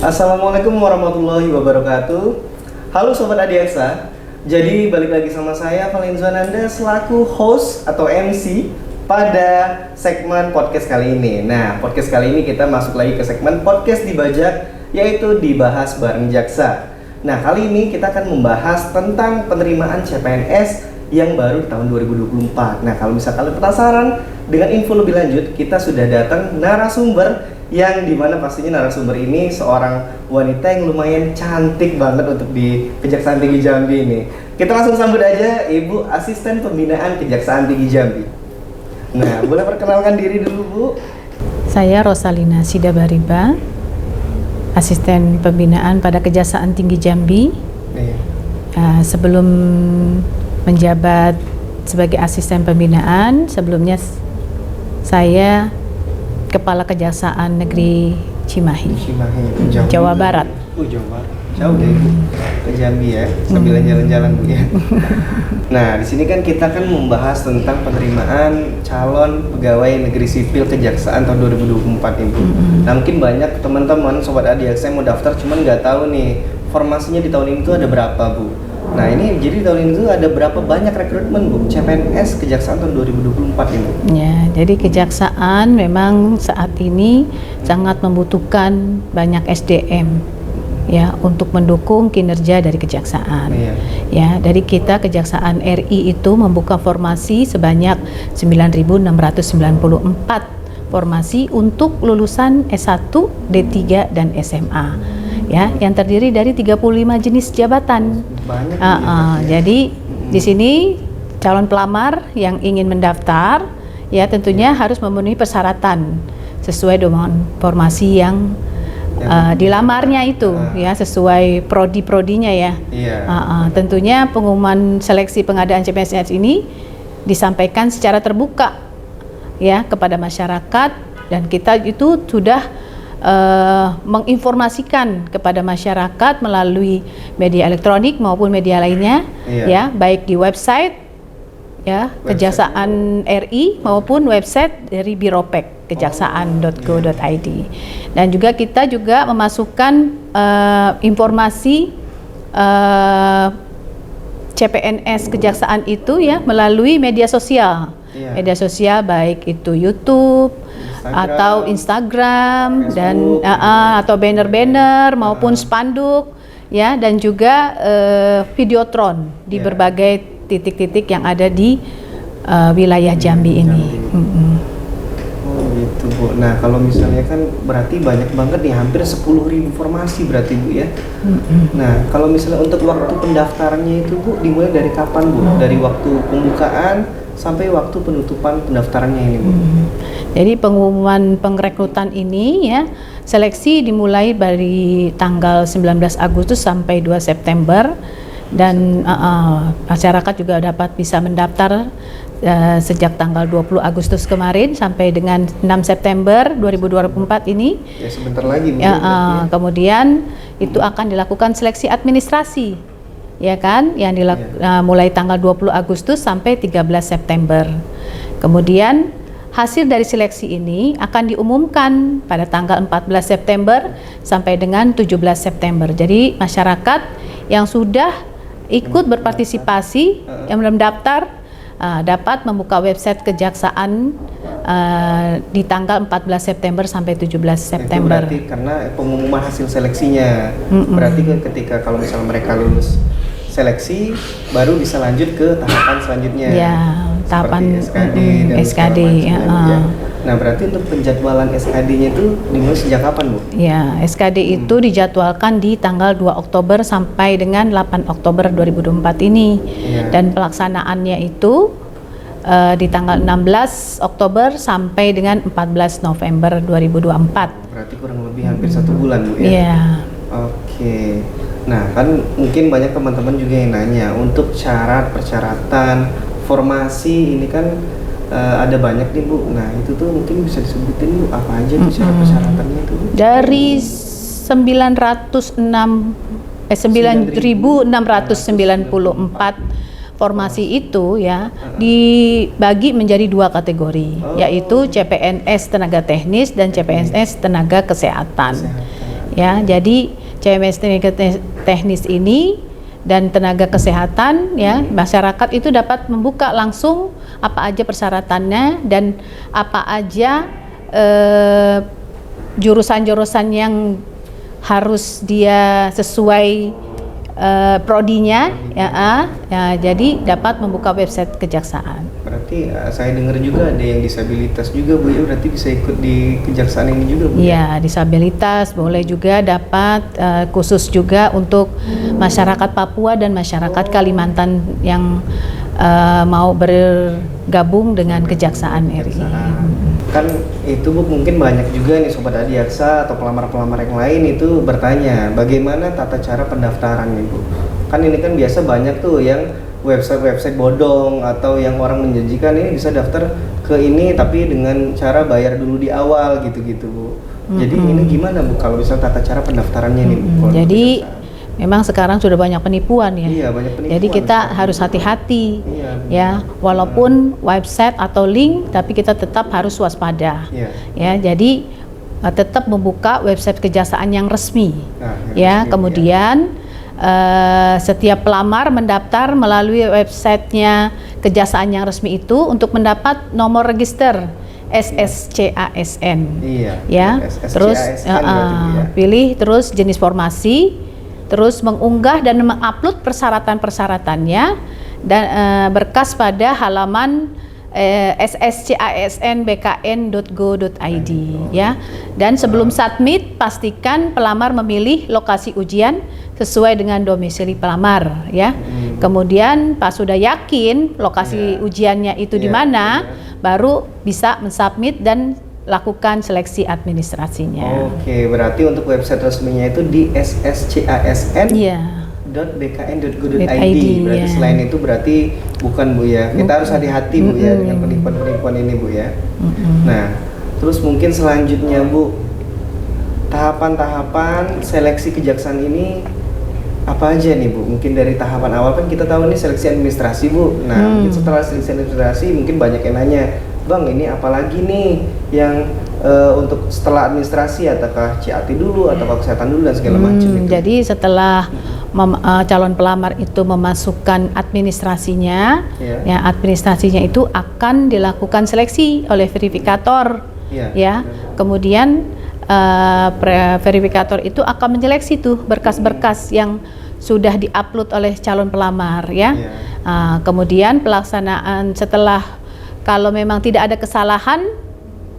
Assalamualaikum warahmatullahi wabarakatuh. Halo Sobat Adiaksa. Jadi balik lagi sama saya Valenzo Ananda selaku host atau MC pada segmen podcast kali ini. Nah, podcast kali ini kita masuk lagi ke segmen podcast dibajak, yaitu dibahas bareng jaksa. Nah, kali ini kita akan membahas tentang penerimaan CPNS yang baru di tahun 2024. Nah, kalau misalnya kalian penasaran dengan info lebih lanjut, kita sudah datang narasumber yang dimana pastinya narasumber ini seorang wanita yang lumayan cantik banget untuk di Kejaksaan Tinggi Jambi ini. Kita langsung sambut aja Ibu Asisten Pembinaan Kejaksaan Tinggi Jambi. Nah, boleh perkenalkan diri dulu, Bu? Saya Rosalina Sidabariba, Asisten Pembinaan pada Kejaksaan Tinggi Jambi. Sebelum menjabat sebagai Asisten Pembinaan, sebelumnya saya Kepala Kejaksaan Negeri Cimahi, Jawa Barat. Jawa Barat. Jauh deh ke Jambi ya, sambil jalan-jalan Bu ya. Nah, di sini kan kita kan membahas tentang penerimaan calon pegawai negeri sipil kejaksaan tahun 2024 nih Bu. Nah, mungkin banyak teman-teman Sobat Adiaksa yang mau daftar cuman nggak tahu nih formasinya di tahun ini tuh ada berapa Bu. Nah, ini jadi tahun ini tuh ada berapa banyak rekrutmen Bu CPNS Kejaksaan tahun 2024 ini Bu? Ya, jadi Kejaksaan memang saat ini sangat membutuhkan banyak SDM ya untuk mendukung kinerja dari Kejaksaan. Ya, dari kita Kejaksaan RI itu membuka formasi sebanyak 9.694 formasi untuk lulusan S1, D3 dan SMA. Ya, yang terdiri dari 35 jenis jabatan. Banyak. Jadi di sini calon pelamar yang ingin mendaftar ya tentunya harus memenuhi persyaratan sesuai dengan formasi yang dilamarnya itu ya, sesuai prodi-prodinya ya. Tentunya pengumuman seleksi pengadaan CPNS ini disampaikan secara terbuka ya kepada masyarakat, dan kita itu sudah menginformasikan kepada masyarakat melalui media elektronik maupun media lainnya ya, baik di website ya Kejaksaan RI maupun website dari Biropek kejaksaan.go.id. Dan juga kita juga memasukkan informasi CPNS Kejaksaan itu ya melalui media sosial. Media sosial baik itu YouTube, atau Instagram, Facebook, dan atau banner-banner maupun spanduk ya, dan juga videotron di berbagai titik-titik yang ada di wilayah Jambi ini. Oh gitu Bu. Nah, kalau misalnya kan berarti banyak banget nih, hampir 10.000 formasi berarti Bu ya. Nah, kalau misalnya untuk waktu pendaftarannya itu Bu dimulai dari kapan Bu? Dari waktu pembukaan sampai waktu penutupan pendaftarannya ini Bu? Jadi pengumuman pengrekrutan ini ya, seleksi dimulai dari tanggal 19 Agustus sampai 2 September, dan masyarakat juga dapat bisa mendaftar sejak tanggal 20 Agustus kemarin sampai dengan 6 September 2024 ini. Ya, sebentar lagi Bu. Kemudian itu akan dilakukan seleksi administrasi ya kan, yang mulai tanggal 20 Agustus sampai 13 September. Kemudian hasil dari seleksi ini akan diumumkan pada tanggal 14 September sampai dengan 17 September. Jadi masyarakat yang sudah ikut berpartisipasi yang belum daftar dapat membuka website Kejaksaan di tanggal 14 September sampai 17 September. Itu berarti karena pengumuman hasil seleksinya. Berarti ketika kalau misalnya mereka lulus seleksi baru bisa lanjut ke tahapan selanjutnya. Ya, tahapan SKD ya. Nah, berarti untuk penjadwalan SKD-nya itu dimulai sejak kapan, Bu? Ya, SKD itu dijadwalkan di tanggal 2 Oktober sampai dengan 8 Oktober 2024 ini. Dan pelaksanaannya itu di tanggal 16 Oktober sampai dengan 14 November 2024. Berarti kurang lebih hampir 1 bulan, Bu ya? Iya. Oke. Nah, kan mungkin banyak teman-teman juga yang nanya untuk syarat, persyaratan, formasi ini kan ada banyak nih Bu. Nah, itu tuh mungkin bisa disebutin Bu apa aja tuh syarat persyaratannya itu Bu? Dari 9.694 formasi itu ya dibagi menjadi 2 kategori, yaitu CPNS tenaga teknis dan CPNS tenaga kesehatan. Ya, jadi CMS tenaga teknis ini dan tenaga kesehatan ya, masyarakat itu dapat membuka langsung apa aja persyaratannya dan apa aja jurusan-jurusan yang harus dia sesuai prodinya ya, jadi dapat membuka website kejaksaan. Berarti saya dengar juga ada yang disabilitas juga Bu ya, berarti bisa ikut di kejaksaan ini juga Bu? Iya, disabilitas boleh juga dapat, khusus juga untuk masyarakat Papua dan masyarakat Kalimantan yang mau bergabung dengan Kejaksaan RI. Kan itu Bu, mungkin banyak juga nih Sobat Adiaksa atau pelamar-pelamar yang lain itu bertanya bagaimana tata cara pendaftarannya Bu. Kan ini kan biasa banyak tuh yang website bodong atau yang orang menjanjikan ini bisa daftar ke ini tapi dengan cara bayar dulu di awal gitu-gitu Bu. Jadi ini gimana Bu kalau misal tata cara pendaftarannya nih Bu? Jadi memang sekarang sudah banyak penipuan ya. Iya, banyak penipuan. Jadi kita harus hati-hati. Iya, ya, walaupun website atau link tapi kita tetap harus waspada. Iya. Ya, jadi tetap membuka website kejaksaan yang resmi. Nah, Ya, resmi, kemudian setiap pelamar mendaftar melalui websitenya kejaksaan yang resmi itu untuk mendapat nomor register SSCASN. Iya. Ya, SSCASN terus berarti, ya. pilih terus jenis formasi, terus mengunggah dan mengupload persyaratan-persyaratannya dan berkas pada halaman sscasnbkn.go.id ya. Dan sebelum submit pastikan pelamar memilih lokasi ujian sesuai dengan domisili pelamar ya. Kemudian pas sudah yakin lokasi ujiannya itu di mana, baru bisa mensubmit dan lakukan seleksi administrasinya. Oke, berarti untuk website resminya itu di sscasn.bkn.go.id. Berarti selain itu berarti bukan Bu ya. Kita harus hati-hati Bu ya dengan penipuan-penipuan ini Bu ya. Nah, terus mungkin selanjutnya Bu, tahapan-tahapan seleksi kejaksaan ini apa aja nih Bu? Mungkin dari tahapan awal kan kita tahu nih seleksi administrasi Bu. Nah, mungkin setelah seleksi administrasi mungkin banyak yang nanya, Bang, ini apalagi nih yang untuk setelah administrasi, ataukah CAT dulu ataukah kesehatan dulu dan segala macam itu. Jadi setelah calon pelamar itu memasukkan administrasinya, ya administrasinya itu akan dilakukan seleksi oleh verifikator, ya. Kemudian verifikator itu akan menyeleksi tuh berkas-berkas yang sudah diupload oleh calon pelamar, ya. Kemudian pelaksanaan setelah kalau memang tidak ada kesalahan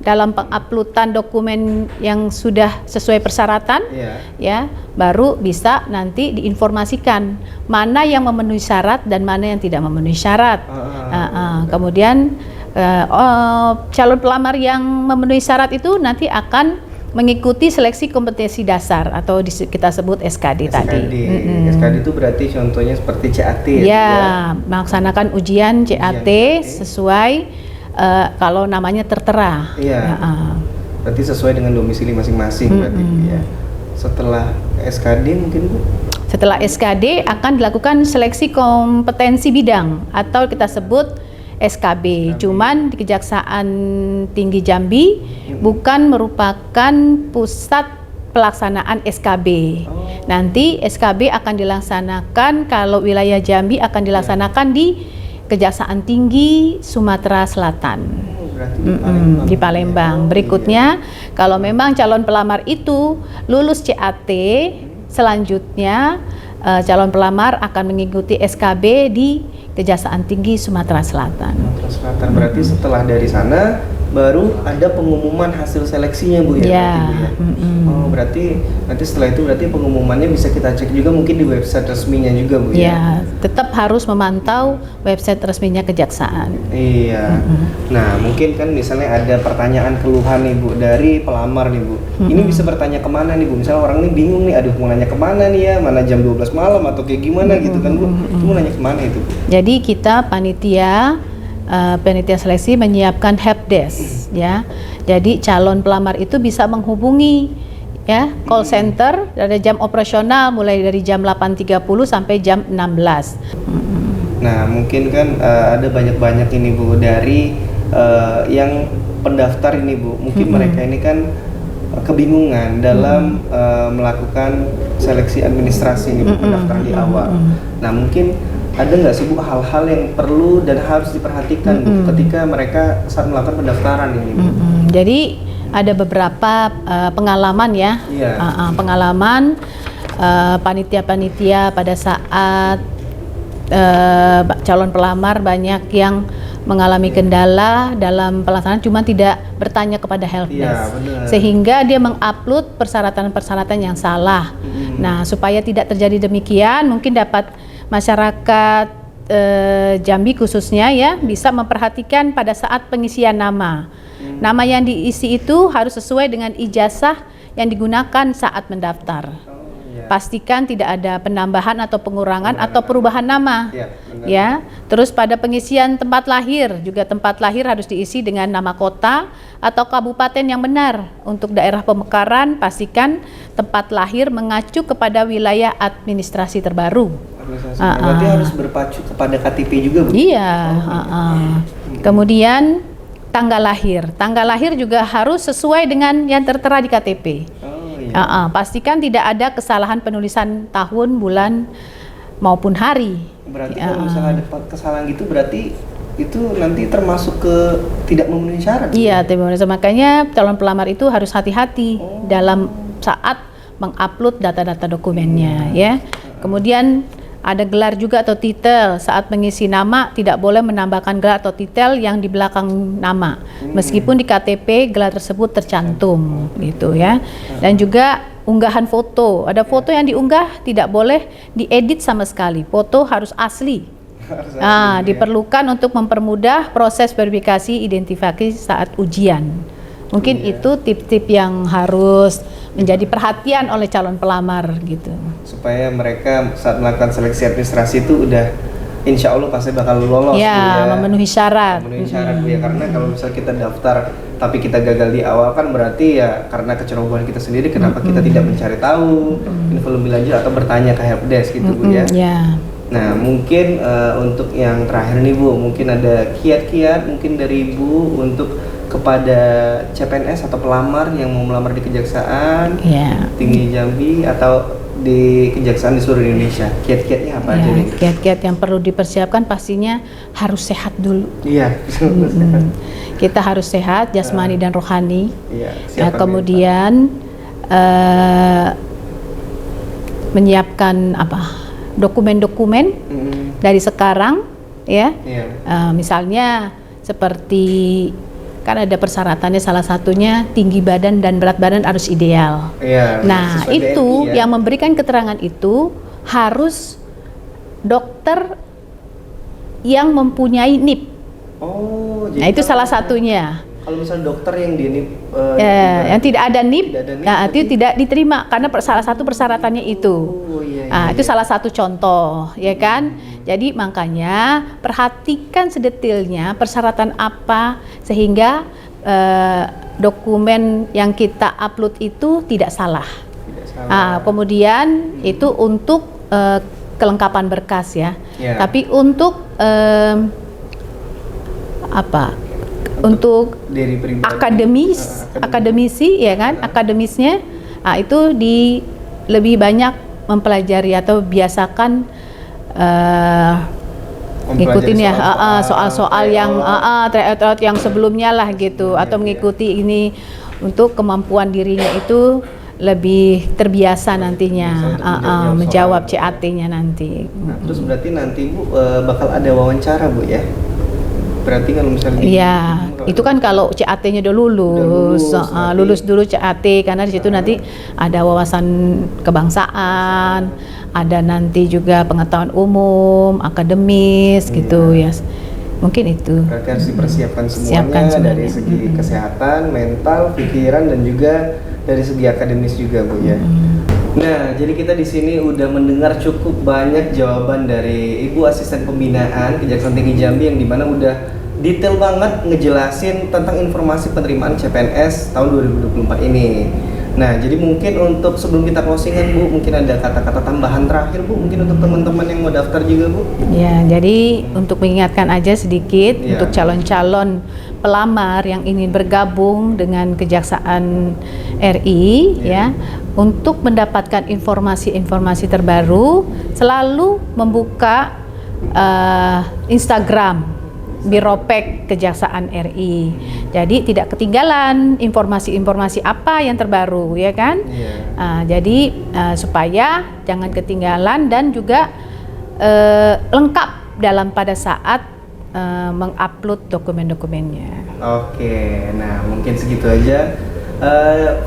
dalam penguploadan dokumen yang sudah sesuai persyaratan, ya, baru bisa nanti diinformasikan mana yang memenuhi syarat dan mana yang tidak memenuhi syarat. Kemudian calon pelamar yang memenuhi syarat itu nanti akan mengikuti seleksi kompetensi dasar atau kita sebut SKD tadi. SKD itu berarti contohnya seperti CAT ya, melaksanakan ujian CAT sesuai kalau namanya tertera. Berarti sesuai dengan domisili masing-masing berarti ya. Setelah SKD mungkin Bu? Setelah SKD akan dilakukan seleksi kompetensi bidang atau kita sebut SKB. Cuman di Kejaksaan Tinggi Jambi bukan merupakan pusat pelaksanaan SKB. Nanti SKB akan dilaksanakan kalau wilayah Jambi akan dilaksanakan di Kejaksaan Tinggi Sumatera Selatan. Di Palembang. Berikutnya, kalau memang calon pelamar itu lulus CAT, selanjutnya calon pelamar akan mengikuti SKB di Kejaksaan Tinggi Sumatera Selatan. Berarti setelah dari sana baru ada pengumuman hasil seleksinya Bu ya? Oh, berarti nanti setelah itu berarti pengumumannya bisa kita cek juga mungkin di website resminya juga Bu ya? Ya, tetap harus memantau website resminya Kejaksaan. Iya. Nah, mungkin kan misalnya ada pertanyaan keluhan nih Bu dari pelamar nih Bu. Ini bisa bertanya kemana nih Bu? Misalnya orang ini bingung nih, aduh mau nanya kemana nih ya? Mana jam 12 malam atau kayak gimana gitu kan Bu? Itu mau nanya kemana itu Bu? Jadi kita panitia seleksi menyiapkan helpdesk, ya. Jadi calon pelamar itu bisa menghubungi ya call center dari jam operasional mulai dari jam 8.30 sampai jam 16. Nah, mungkin kan ada banyak ini Bu dari yang pendaftar ini Bu. Mungkin mereka ini kan kebingungan dalam melakukan seleksi administrasi ini, pendaftaran di awal. Nah, mungkin ada nggak sih Bu hal-hal yang perlu dan harus diperhatikan Bu ketika mereka saat melakukan pendaftaran ini Bu? Jadi ada beberapa pengalaman ya, pengalaman panitia-panitia pada saat calon pelamar banyak yang mengalami kendala dalam pelaksanaan, cuma tidak bertanya kepada helpdesk, sehingga dia mengupload persyaratan-persyaratan yang salah. Nah, supaya tidak terjadi demikian, mungkin dapat masyarakat Jambi khususnya ya bisa memperhatikan pada saat pengisian nama. Nama yang diisi itu harus sesuai dengan ijazah yang digunakan saat mendaftar. Pastikan tidak ada penambahan atau pengurangan atau perubahan nama. Ya. Terus pada pengisian tempat lahir, juga tempat lahir harus diisi dengan nama kota atau kabupaten yang benar. Untuk daerah pemekaran, pastikan tempat lahir mengacu kepada wilayah administrasi terbaru. Berarti harus berpacu kepada KTP juga, Bu? Iya. Kemudian tanggal lahir. Tanggal lahir juga harus sesuai dengan yang tertera di KTP. Pastikan tidak ada kesalahan penulisan tahun, bulan maupun hari. Berarti kalau misalnya ada kesalahan gitu, berarti itu nanti termasuk ke tidak memenuhi syarat? Iya, makanya calon pelamar itu harus hati-hati dalam saat mengupload data-data dokumennya, ya. Kemudian ada gelar juga atau titel. Saat mengisi nama tidak boleh menambahkan gelar atau titel yang di belakang nama, meskipun di KTP gelar tersebut tercantum, gitu ya. Dan juga unggahan foto. Ada foto yang diunggah tidak boleh diedit sama sekali. Foto harus asli. Diperlukan untuk mempermudah proses verifikasi identifikasi saat ujian. Mungkin itu tip-tip yang harus menjadi perhatian oleh calon pelamar gitu. Supaya mereka saat melakukan seleksi administrasi itu udah insya Allah pasti bakal lolos ya, memenuhi syarat. Memenuhi syarat Bu ya, karena kalau misalnya kita daftar tapi kita gagal di awal kan berarti ya karena kecerobohan kita sendiri, kenapa kita tidak mencari tahu info lebih lanjut atau bertanya ke helpdesk gitu Bu ya. Nah mungkin untuk yang terakhir nih Bu, mungkin ada kiat-kiat mungkin dari Ibu untuk kepada CPNS atau pelamar yang mau melamar di Kejaksaan Tinggi Jambi atau di Kejaksaan di seluruh Indonesia. Kiat-kiatnya apa aja nih? Kiat-kiat yang perlu dipersiapkan pastinya harus sehat dulu. Iya. Kita harus sehat jasmani dan rohani. Kemudian menyiapkan dokumen-dokumen dari sekarang ya. Misalnya seperti kan ada persyaratannya, salah satunya tinggi badan dan berat badan harus ideal. Nah itu BMI, yang memberikan keterangan itu harus dokter yang mempunyai NIP. Nah itu salah satunya. Kalau misalnya dokter yang di NIP yang tidak ada NIP, itu tidak diterima karena salah satu persyaratannya itu. Itu salah satu contoh, ya kan? Jadi makanya perhatikan sedetilnya persyaratan apa sehingga dokumen yang kita upload itu tidak salah. Kemudian itu untuk kelengkapan berkas ya. Tapi untuk untuk diri pribadi, akademisi ya kan, akademisnya itu lebih banyak mempelajari atau biasakan ngikutin ya soal-soal yang tryout yang sebelumnya lah gitu, atau mengikuti ini untuk kemampuan dirinya itu lebih terbiasa nantinya menjawab CAT-nya nanti. Terus berarti nanti Bu bakal ada wawancara Bu ya? Berarti kalau misalnya itu kan kalau CAT-nya udah lulus dulu CAT, karena di situ nanti ada wawasan kebangsaan, ada nanti juga pengetahuan umum, akademis gitu ya. Mungkin itu. Berarti harus dipersiapkan semuanya dari segi kesehatan, mental, pikiran, dan juga dari segi akademis juga Bu ya. Nah, jadi kita di sini udah mendengar cukup banyak jawaban dari Ibu Asisten Pembinaan Kejaksaan Tinggi Jambi yang dimana udah detail banget ngejelasin tentang informasi penerimaan CPNS tahun 2024 ini. Nah, jadi mungkin untuk sebelum kita closingan Bu, mungkin ada kata-kata tambahan terakhir Bu, mungkin untuk teman-teman yang mau daftar juga Bu. Ya, jadi untuk mengingatkan aja sedikit untuk calon-calon pelamar yang ingin bergabung dengan Kejaksaan RI ya, untuk mendapatkan informasi-informasi terbaru selalu membuka Instagram Biropek Kejaksaan RI. Jadi tidak ketinggalan informasi-informasi apa yang terbaru, ya kan? Jadi supaya jangan ketinggalan dan juga lengkap pada saat mengupload dokumen-dokumennya. Oke, nah mungkin segitu aja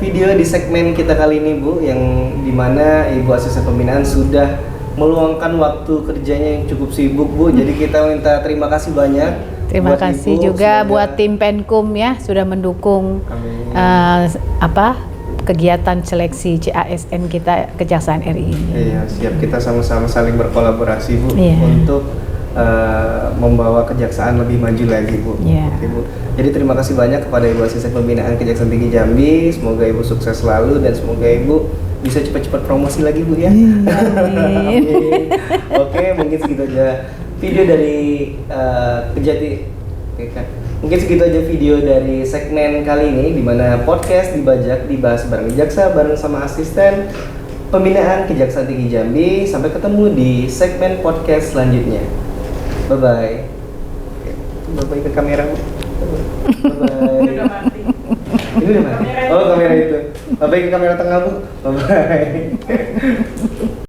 video di segmen kita kali ini, Bu, yang dimana Ibu Asisten Pembinaan sudah meluangkan waktu kerjanya yang cukup sibuk, Bu. Jadi kita minta terima kasih banyak. Terima kasih Ibu, juga buat tim Penkum ya, sudah mendukung kegiatan seleksi CASN kita Kejaksaan RI ini. Iya, siap, kita sama-sama saling berkolaborasi, Bu, untuk membawa kejaksaan lebih maju lagi, Bu. Oke, Bu. Jadi terima kasih banyak kepada Ibu Asisten Pembinaan Kejaksaan Tinggi Jambi. Semoga Ibu sukses selalu dan semoga Ibu bisa cepat-cepat promosi lagi, Bu, ya. Amin. Oke, mungkin segitu aja video dari mungkin segitu aja video dari segmen kali ini, di mana podcast dibajak dibahas bareng jaksa bareng sama asisten pembinaan Kejaksaan Tinggi Jambi. Sampai ketemu di segmen podcast selanjutnya. Bye bye. Bapak ke kamera, Bu. Bye bye. Ini udah mati. Oh, kamera itu. Bapak ke kamera tengah, Bu. Bye bye.